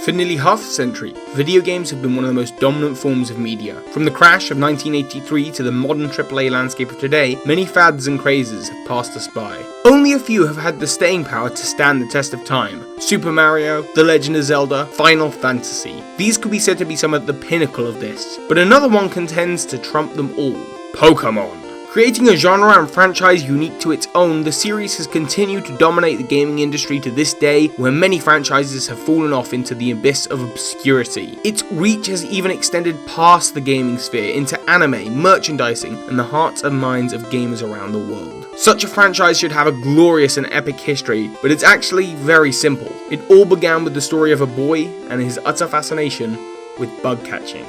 For nearly half a century, video games have been one of the most dominant forms of media. From the crash of 1983 to the modern AAA landscape of today, many fads and crazes have passed us by. Only a few have had the staying power to stand the test of time. Super Mario, The Legend of Zelda, Final Fantasy. These could be said to be some of the pinnacle of this, but another one contends to trump them all: Pokémon. Creating a genre and franchise unique to its own, the series has continued to dominate the gaming industry to this day, where many franchises have fallen off into the abyss of obscurity. Its reach has even extended past the gaming sphere into anime, merchandising, and the hearts and minds of gamers around the world. Such a franchise should have a glorious and epic history, but it's actually very simple. It all began with the story of a boy and his utter fascination with bug catching.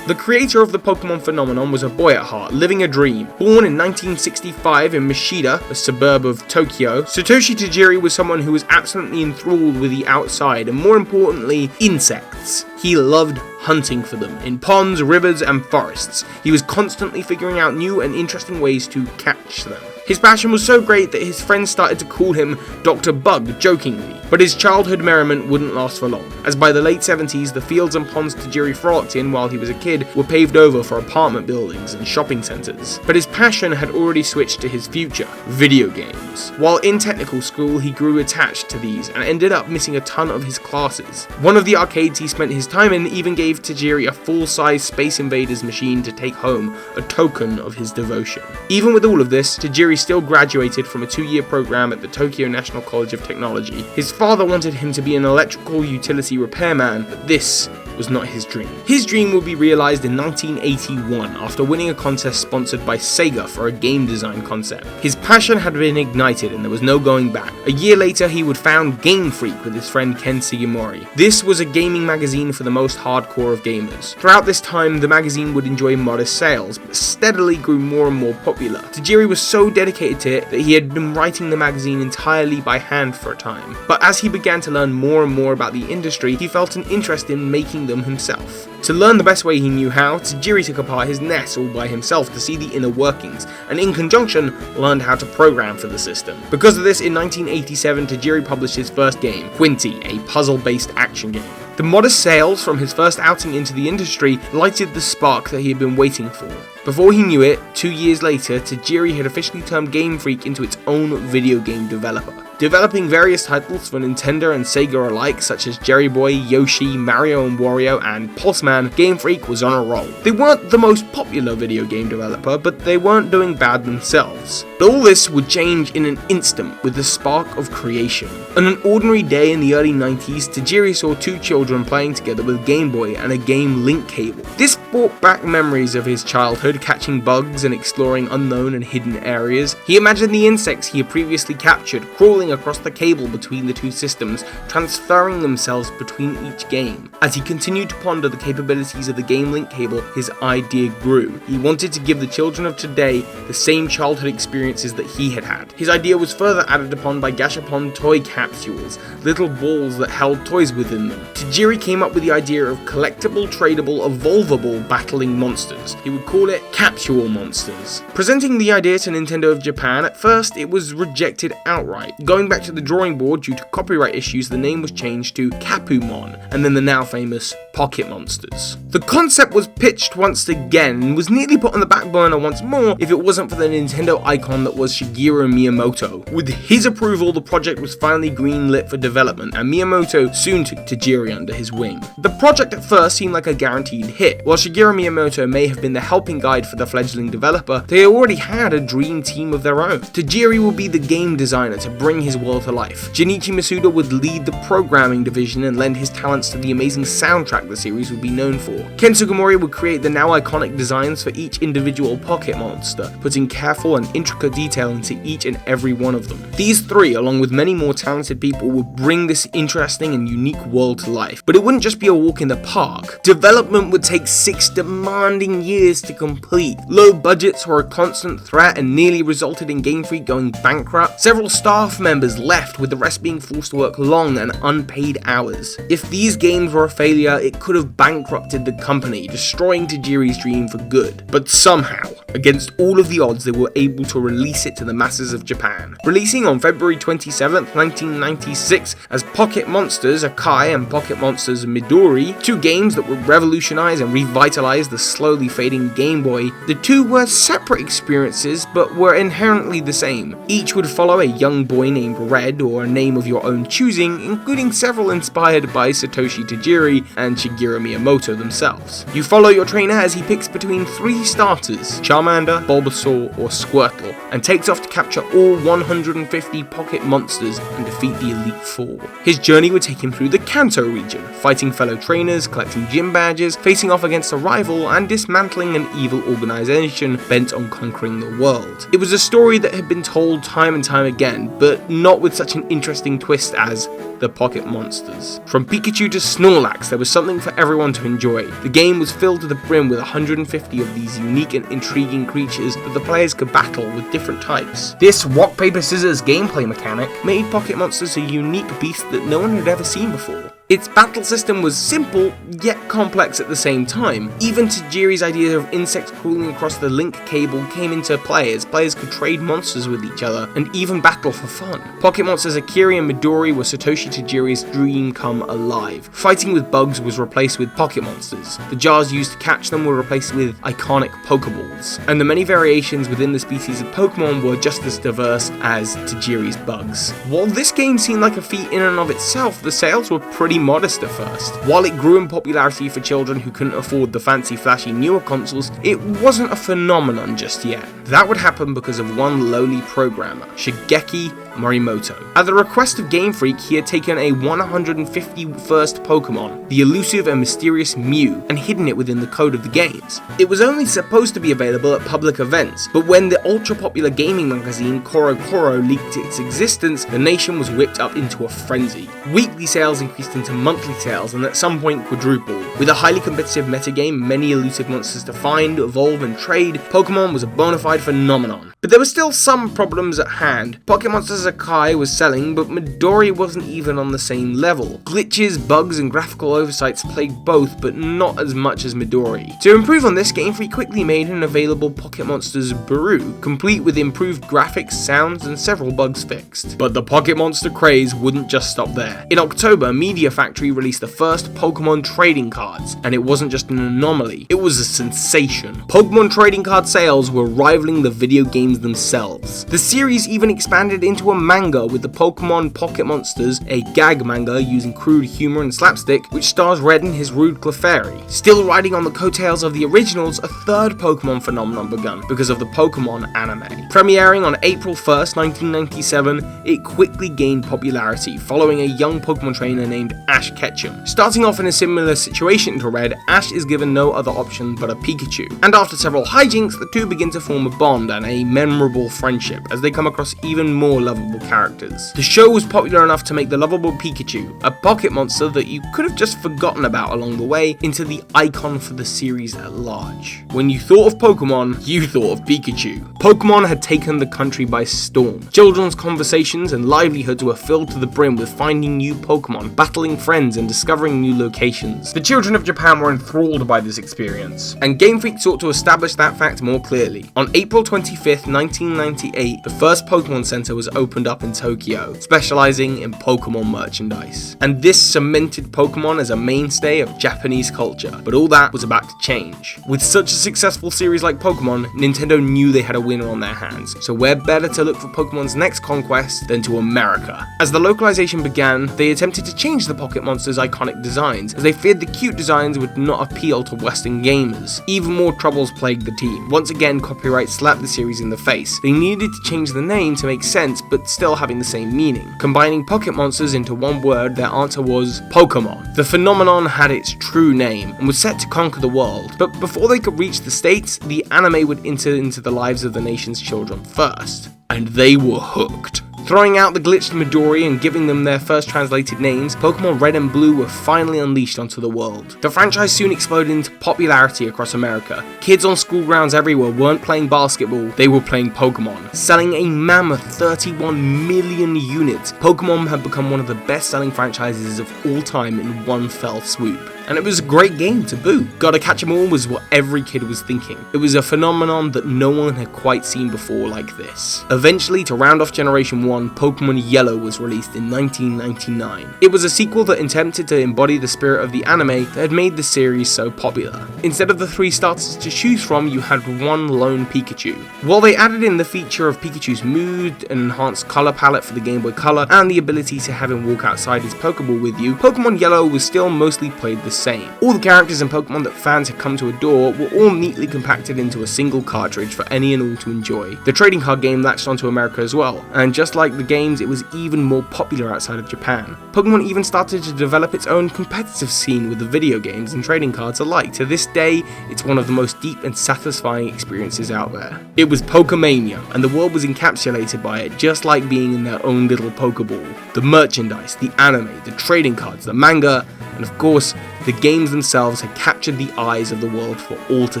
The creator of the Pokemon phenomenon was a boy at heart, living a dream. Born in 1965 in Mishida, a suburb of Tokyo, Satoshi Tajiri was someone who was absolutely enthralled with the outside, and more importantly, insects. He loved hunting for them, in ponds, rivers, and forests. He was constantly figuring out new and interesting ways to catch them. His passion was so great that his friends started to call him Dr. Bug, jokingly. But his childhood merriment wouldn't last for long, as by the late 70s, the fields and ponds Tajiri frolicked in while he was a kid were paved over for apartment buildings and shopping centres. But his passion had already switched to his future: video games. While in technical school, he grew attached to these and ended up missing a ton of his classes. One of the arcades he spent his time in even gave Tajiri a full-size Space Invaders machine to take home, a token of his devotion. Even with all of this, Tajiri still graduated from a 2-year program at the Tokyo National College of Technology. His father wanted him to be an electrical utility repairman, but this was not his dream. His dream would be realized in 1981 after winning a contest sponsored by Sega for a game design concept. His passion had been ignited and there was no going back. A year later, he would found Game Freak with his friend Ken Sugimori. This was a gaming magazine for the most hardcore of gamers. Throughout this time, the magazine would enjoy modest sales, but steadily grew more and more popular. Tajiri was so dedicated to it that he had been writing the magazine entirely by hand for a time. But as he began to learn more and more about the industry, he felt an interest in making them himself. To learn the best way he knew how, Tajiri took apart his NES all by himself to see the inner workings, and in conjunction, learned how to program for the system. Because of this, in 1987, Tajiri published his first game, Quinty, a puzzle-based action game. The modest sales from his first outing into the industry lighted the spark that he had been waiting for. Before he knew it, 2 years later, Tajiri had officially turned Game Freak into its own video game developer. Developing various titles for Nintendo and Sega alike, such as Jerry Boy, Yoshi, Mario and Wario, and Pulseman, Game Freak was on a roll. They weren't the most popular video game developer, but they weren't doing bad themselves. But all this would change in an instant with the spark of creation. On an ordinary day in the early 90s, Tajiri saw 2 children playing together with Game Boy and a game link cable. This brought back memories of his childhood, catching bugs and exploring unknown and hidden areas. He imagined the insects he had previously captured crawling across the cable between the 2 systems, transferring themselves between each game. As he continued to ponder the capabilities of the game link cable, his idea grew. He wanted to give the children of today the same childhood experiences that he had had. His idea was further added upon by Gashapon toy capsules, little balls that held toys within them. Tajiri came up with the idea of collectible, tradable, evolvable battling monsters. He would call it Capsule Monsters. Presenting the idea to Nintendo of Japan, at first it was rejected outright. Going back to the drawing board due to copyright issues, the name was changed to Capumon, and then the now famous Pocket Monsters. The concept was pitched once again and was nearly put on the back burner once more if it wasn't for the Nintendo icon that was Shigeru Miyamoto. With his approval, the project was finally greenlit for development, and Miyamoto soon took Tajiri under his wing. The project at first seemed like a guaranteed hit. While Shigeru Miyamoto may have been the helping guide for the fledgling developer, they already had a dream team of their own. Tajiri would be the game designer to bring his world to life. Junichi Masuda would lead the programming division and lend his talents to the amazing soundtrack the series would be known for. Ken Sugimori would create the now iconic designs for each individual pocket monster, putting careful and intricate detail into each and every one of them. These three, along with many more talented people, would bring this interesting and unique world to life. But it wouldn't just be a walk in the park. Development would take 6 demanding years to complete. Low budgets were a constant threat and nearly resulted in Game Freak going bankrupt. Several staff members left, with the rest being forced to work long and unpaid hours. If these games were a failure, it could have bankrupted the company, destroying Tajiri's dream for good. But somehow, against all of the odds, they were able to release it to the masses of Japan. Releasing on February 27th, 1996 as Pocket Monsters Akai and Pocket Monsters Midori, 2 games that would revolutionize and revitalize the slowly fading Game Boy. The two were separate experiences, but were inherently the same. Each would follow a young boy named Red, or a name of your own choosing, including several inspired by Satoshi Tajiri and Shigeru Miyamoto themselves. You follow your trainer as he picks between 3 starters, Charmander, Bulbasaur, or Squirtle, and takes off to capture all 150 Pocket Monsters and defeat the Elite Four. His journey would take him through the Kanto region, fighting fellow trainers, collecting gym badges, facing off against a rival, and dismantling an evil organization bent on conquering the world. It was a story that had been told time and time again, but not with such an interesting twist as the Pocket Monsters. From Pikachu to Snorlax, there was something for everyone to enjoy. The game was filled to the brim with 150 of these unique and intriguing creatures that the players could battle with different types. This rock, paper, scissors gameplay mechanic made Pocket Monsters a unique beast that no one had ever seen before. Its battle system was simple, yet complex at the same time. Even Tajiri's idea of insects crawling across the link cable came into play, as players could trade monsters with each other, and even battle for fun. Pocket Monsters Akiri and Midori were Satoshi Tajiri's dream come alive. Fighting with bugs was replaced with Pocket Monsters. The jars used to catch them were replaced with iconic Pokeballs. And the many variations within the species of Pokemon were just as diverse as Tajiri's bugs. While this game seemed like a feat in and of itself, the sales were pretty modest at first. While it grew in popularity for children who couldn't afford the fancy flashy newer consoles, it wasn't a phenomenon just yet. That would happen because of one lowly programmer, Shigeki Morimoto. At the request of Game Freak, he had taken a 151st Pokemon, the elusive and mysterious Mew, and hidden it within the code of the games. It was only supposed to be available at public events, but when the ultra-popular gaming magazine CoroCoro leaked its existence, the nation was whipped up into a frenzy. Weekly sales increased into monthly sales, and at some point quadrupled. With a highly competitive metagame, many elusive monsters to find, evolve, and trade, Pokemon was a bona fide phenomenon. But there were still some problems at hand. Pocket Monsters Akai was selling, but Midori wasn't even on the same level. Glitches, bugs, and graphical oversights plagued both, but not as much as Midori. To improve on this, Game Freak quickly made an available Pocket Monsters Baru, complete with improved graphics, sounds, and several bugs fixed. But the Pocket Monster craze wouldn't just stop there. In October, Media Factory released the first Pokemon trading cards, and it wasn't just an anomaly, it was a sensation. Pokemon trading card sales were rivaling the video games themselves. The series even expanded into a manga with the Pokemon Pocket Monsters, a gag manga using crude humor and slapstick, which stars Red and his rude Clefairy. Still riding on the coattails of the originals, a third Pokemon phenomenon begun because of the Pokemon anime. Premiering on April 1st, 1997, it quickly gained popularity, following a young Pokemon trainer named Ash Ketchum. Starting off in a similar situation to Red, Ash is given no other option but a Pikachu. And after several hijinks, the two begin to form a bond and a memorable friendship as they come across even more lovable characters. The show was popular enough to make the lovable Pikachu, a pocket monster that you could have just forgotten about along the way, into the icon for the series at large. When you thought of Pokemon, you thought of Pikachu. Pokemon had taken the country by storm. Children's conversations and livelihoods were filled to the brim with finding new Pokemon, battling friends, and discovering new locations. The children of Japan were enthralled by this experience, and Game Freak sought to establish that fact more clearly. On April 25th, 1998, the first Pokemon Center was opened opened up in Tokyo, specializing in Pokémon merchandise. And this cemented Pokémon as a mainstay of Japanese culture, but all that was about to change. With such a successful series like Pokémon, Nintendo knew they had a winner on their hands, so where better to look for Pokémon's next conquest than to America. As the localization began, they attempted to change the Pocket Monster's iconic designs, as they feared the cute designs would not appeal to Western gamers. Even more troubles plagued the team. Once again, copyright slapped the series in the face. They needed to change the name to make sense, but still having the same meaning. Combining Pocket Monsters into one word, their answer was Pokémon. The phenomenon had its true name, and was set to conquer the world. But before they could reach the States, the anime would enter into the lives of the nation's children first. And they were hooked. Throwing out the glitched Midori and giving them their first translated names, Pokémon Red and Blue were finally unleashed onto the world. The franchise soon exploded into popularity across America. Kids on school grounds everywhere weren't playing basketball, they were playing Pokémon. Selling a mammoth 31 million units, Pokémon had become one of the best-selling franchises of all time in one fell swoop. And it was a great game to boot. Gotta catch 'em all was what every kid was thinking. It was a phenomenon that no one had quite seen before like this. Eventually, to round off Generation 1, Pokémon Yellow was released in 1999. It was a sequel that attempted to embody the spirit of the anime that had made the series so popular. Instead of the 3 starters to choose from, you had one lone Pikachu. While they added in the feature of Pikachu's mood, an enhanced color palette for the Game Boy Color, and the ability to have him walk outside his Pokeball with you, Pokémon Yellow was still mostly played the same. All the characters and Pokemon that fans had come to adore were all neatly compacted into a single cartridge for any and all to enjoy. The trading card game latched onto America as well, and just like the games, it was even more popular outside of Japan. Pokemon even started to develop its own competitive scene with the video games and trading cards alike. To this day, it's one of the most deep and satisfying experiences out there. It was Pokemania, and the world was encapsulated by it, just like being in their own little Pokeball. The merchandise, the anime, the trading cards, the manga, and of course, the games themselves had captured the eyes of the world for all to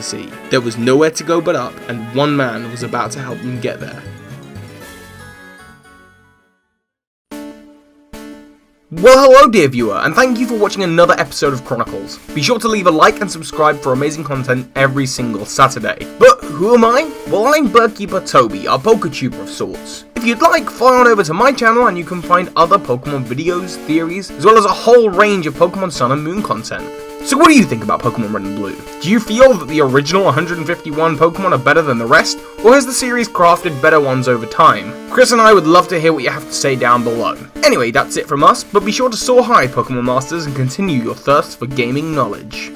see. There was nowhere to go but up, and one man was about to help them get there. Well, hello dear viewer, and thank you for watching another episode of Chronicles. Be sure to leave a like and subscribe for amazing content every single Saturday. But who am I? Well, I'm Birdkeeper Toby, a Poketuber of sorts. If you'd like, fly on over to my channel and you can find other Pokemon videos, theories, as well as a whole range of Pokemon Sun and Moon content. So what do you think about Pokemon Red and Blue? Do you feel that the original 151 Pokemon are better than the rest, or has the series crafted better ones over time? Chris and I would love to hear what you have to say down below. Anyway, that's it from us, but be sure to soar high, Pokemon Masters, and continue your thirst for gaming knowledge.